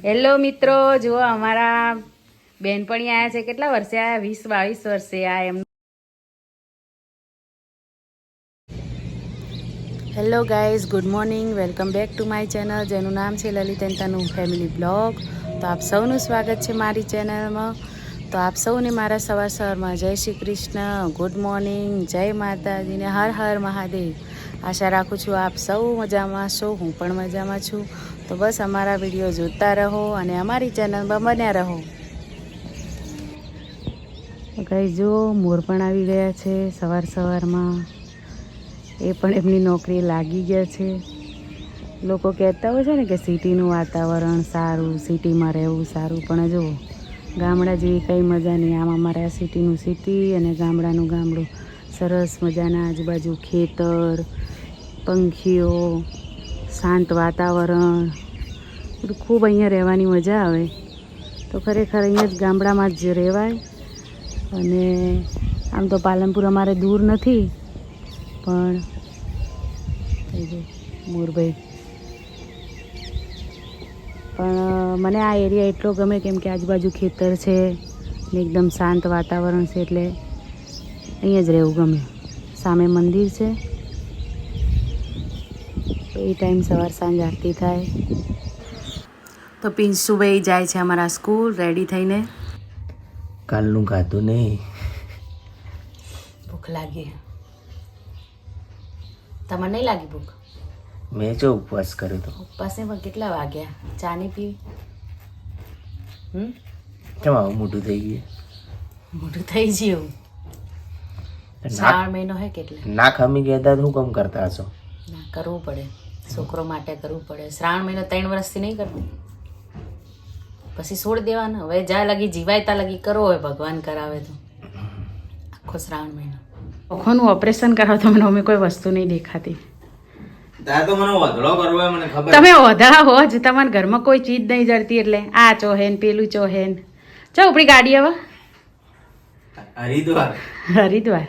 Hello મિત્રો, જુઓ અમારા બેનપણી આવ્યા છે. કેટલા વર્ષે આવ્યા? 20-22 વર્ષે આ એમ. Hello guys, good morning. Welcome back to my channel, જેનું નામ છે Lalit and Tanu family blog. તો આપ સૌનું સ્વાગત છે મારી ચેનલમાં. તો આપ સૌને મારા સવારમાં જય શ્રી કૃષ્ણ, ગુડ મોર્નિંગ, જય માતાજીને હર હર મહાદેવ. આશા રાખું છું આપ સૌ મજામાં છો, હું પણ મજામાં છું. તો બસ અમારા વિડીયો જોતા રહો અને અમારી ચેનલમાં બન્યા રહો. ગાઈઝ જો મોર પણ આવી ગયા છે સવારમાં. એ પણ એમની નોકરી લાગી ગયા છે. લોકો કહેતા હોય છે ને કે સિટીનું વાતાવરણ સારું, સિટીમાં રહેવું સારું, પણ જુઓ ગામડા જેવી કંઈ મજા નહીં. આમ અમારે આ સિટીનું સિટી અને ગામડાનું ગામડું. સરસ મજાના આજુબાજુ ખેતર, પંખીઓ, શાંત વાતાવરણ, બધું ખૂબ અહીંયા રહેવાની મજા આવે. તો ખરેખર અહીંયા જ ગામડામાં જ રહેવાય. અને આમ તો પાલનપુર અમારે દૂર નથી, પણ મોરભાઈ પણ મને આ એરિયા એટલો ગમે કેમ કે આજુબાજુ ખેતર છે ને એકદમ શાંત વાતાવરણ છે, એટલે અહીંયા જ રહેવું ગમે. સામે મંદિર છે, એ ટાઈમ સવાર સાંજ આરતી થાય. તો પિન્સુભાઈ જાય છે અમારા સ્કૂલ રેડી થઈને. કાલનું ખાતું નહીં, ભૂખ લાગી. તમને નહીં લાગી ભૂખ? મેં જો ઉપવાસ કર્યો તો. ઉપવાસને પણ કેટલા વાગ્યા? ચા નહીં પીવી? કેમ આવું મોટું થઈ ગયું? મોટું થઈ ગયું. શ્રાવણ મહિનો હે કેટલે ના ખમી ગયા હતા, શું કામ કરતા હશો? ના, કરવું પડે, છોકરો માટે કરવું પડે. શ્રાવણ મહિનો 3 વર્ષથી નહીં કરતી, પછી છોડી દેવાનો. હવે જ્યાં લગી જીવાયતા લગી કરો, હોય ભગવાન કરાવે તો. આખો શ્રાવણ મહિનો ઓખોનું ઓપરેશન કરાવો તો મને અમે કોઈ વસ્તુ નહીં દેખાતી. તમે ઓધા હો જ, તમારા ઘરમાં કોઈ ચીજ નહીં જડતી, એટલે આ ચોહેન પેલું ચોહેન. ચાલ ઉપડી ગાડી હવે હરિદ્વાર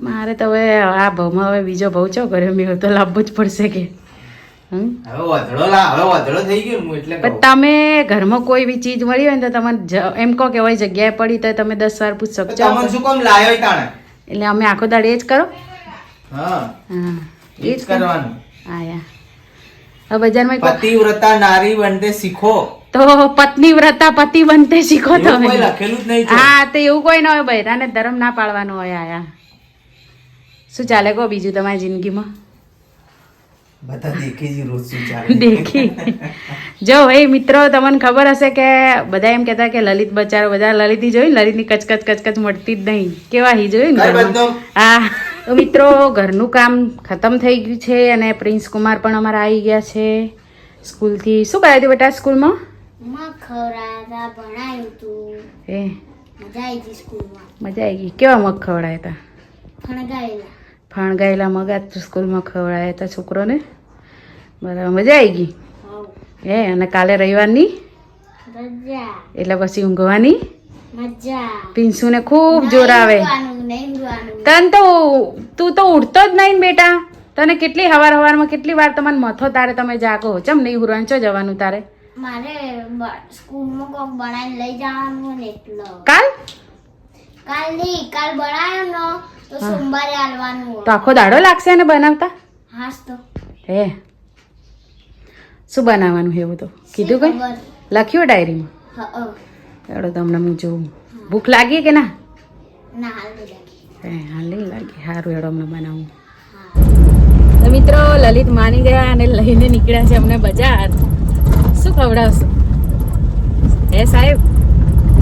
મારે તો હવે આ ભાવમાં હવે બીજો ભાવ ચો કર્યો, મેં તો લાવવો જ પડશે કે. તમે ઘરમાં કોઈ બી ચીજ મળી હોય ને તો તમે એમ કહો કે હોય જગ્યાએ પડી તો તમે 10 વાર પૂછ શકશો. એટલે અમે આખો દાડે એ જ કરો. એ જ કરવાનું. હવે બજારમાં પતિવ્રતા નારી બનતે શીખો. તો પત્ની વ્રતા પતિ બનતે શીખો તમે. હા, તો એવું કોઈ ના હોય, બૈરાને ધર્મ ના પાળવાનો હોય. આયા શું ચાલે કહો બીજું તમારી જિંદગીમાં? દેખી જો એ મિત્રો, તમને ખબર હશે કે બધા એમ કહેતા કે લલિત બચારો, બધા લલિતની જોઈ ને, લલિતની કચકચ કચકચ મળતી જ નહીં. કેવા હી જોયું ને. હા, તો મિત્રો ઘરનું કામ ખતમ થઈ ગયું છે અને પ્રિન્સ કુમાર પણ અમારા આવી ગયા છે સ્કૂલથી. શું કરાયું હતું બેટા સ્કૂલમાં? મજા આવી ગઈ. કેવા મગ ખવડાયા હતા? ફણગાયેલા મગ સ્કૂલમાં ખવડાયા હતા છોકરોને. બરાબર, મજા આવી ગઈ. હે, અને કાલે રવિવારની એટલે પછી ઊંઘવાની પિન્સુને ખૂબ જોર આવે. તને તો તું તો ઉઠતો જ નહીં બેટા. તને કેટલી હવારમાં કેટલી વાર તમારે મથો તારે તમે જાગો. ચમ નહીં હુરવાન ચો જવાનું તારે? મારે સ્કૂલમાં કોક બનાવીને લઈ જવાનું ને એટલે. કાલ બનાવ્યો ને તો સોમવારે આલવાનું. તો આખો દાડો લાગશે ને બનાવતા? હાસ તો. હે, શું બનાવવાનું એવું તો કીધું? કઈ લખ્યું ડાયરીમાં? એડો તમને હું જોઉં. ભૂખ લાગી કે ના? હાલ નહીં લાગી. સારું, એડો અમને બનાવું. તો મિત્રો લલિત માની ગયા અને લઈને નીકળ્યા છે અમને બજાર. શું ખવડાવશો? હે સાહેબ,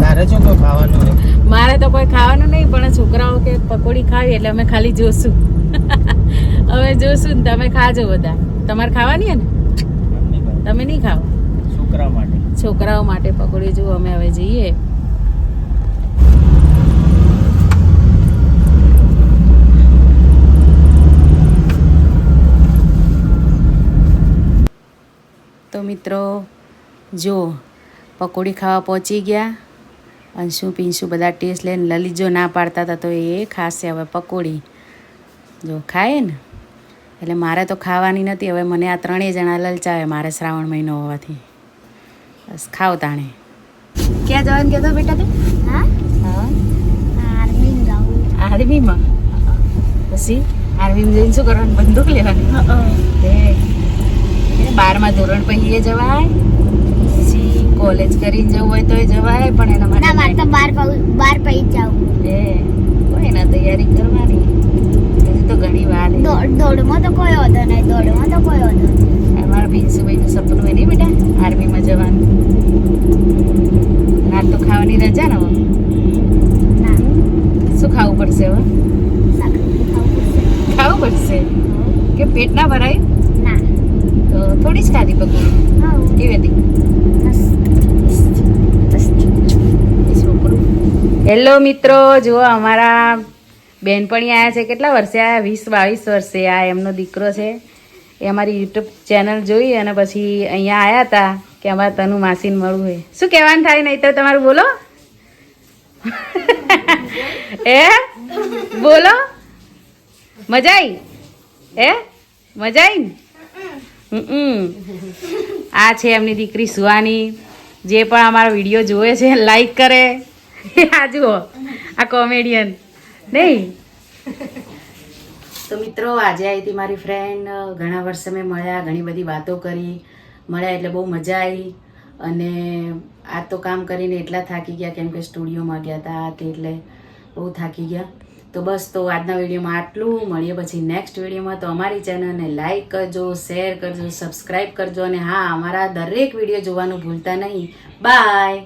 તારે શું કોઈ ખાવાનું? મારે તો કોઈ ખાવાનું નહીં, પણ છોકરાઓ કે પકોડી ખાવી એટલે અમે ખાલી જોશું. હવે જોશું ને તમે ખાજો બધા. તમારે ખાવાની હે ને? તમે નહીં ખાઓ? છોકરાઓ માટે પકોડી. જો અમે હવે જઈએ. તો મિત્રો જો પકોડી ખાવા પહોંચી ગયા. અંશુ પિન્સુ બધા ટેસ્ટ લઈને, લલિત જો ના પાડતા હતા તો એ ખાશે હવે પકોડી. જો ખાય ને એટલે મારે તો ખાવાની નથી. હવે મને આ ત્રણેય જણા લલચાવે મારે શ્રાવણ મહિનો હોવાથી. બસ ખાવ તાણે. ક્યાં જવાનું કહેતો બેટા તું? હા હા આર્મી જાઉં આર્મીમાં. પછી આર્મીમાં જઈને શું કરવાનું? બંદૂક લેવાની. 12મા ધોરણ પછી જવાય, પછી કોલેજ કરીને જવું હોય તો જવાય, પણ એના ના મારે માટે તો બાર પૈ જાઉં કોઈ ના તૈયારી કરવાની. હજી તો ઘણી વાર છે. દોડમાં તો કોઈ વાંધો નહીં અમારા પિન્સુભાઈનું સપનું હોય નહીં બેટા આર્મીમાં જવાનું. રાત તો ખાવાની રજા ને હવે ના શું ખાવું પડશે? હવે શાકભાજી ખાવું પડશે. ખાવું પડશે કે પેટ ના ભરાય ના તો થોડી જ ખાધી પકડી હા કેવી હતી? હેલો મિત્રો, જુઓ અમારા બેનપણી આવ્યા છે. કેટલા વર્ષે આવ્યા? 20-22 વર્ષે. આ એમનો દીકરો છે. એ અમારી યુટ્યુબ ચેનલ જોઈ અને પછી અહીંયા આવ્યા હતા કે અમારે તનુ માસીને મળવું હોય. શું કહેવાનું થાય? નહીં તો તમારું બોલો. એ બોલો. મજા આવી? મજા આવી ને? આ છે એમની દીકરી સુવાની. જે પણ અમારો વિડીયો જોવે છે લાઈક કરે. આ જુઓ આ કોમેડિયન નહીં. તો મિત્રો આજે આવી હતી મારી ફ્રેન્ડ. ઘણા વર્ષે મેં મળ્યા, ઘણી બધી વાતો કરી, મળ્યા એટલે બહુ મજા આવી. અને આ તો કામ કરીને એટલા થાકી ગયા કેમ કે સ્ટુડિયોમાં ગયા હતા તે એટલે બહુ થાકી ગયા. તો બસ તો આજના વિડીયોમાં આટલું. મળીએ પછી નેક્સ્ટ વિડીયોમાં. તો અમારી ચેનલને લાઈક કરજો, શેર કરજો, સબસ્ક્રાઈબ કરજો અને હા અમારા દરેક વિડીયો જોવાનું ભૂલતા નહીં. બાય.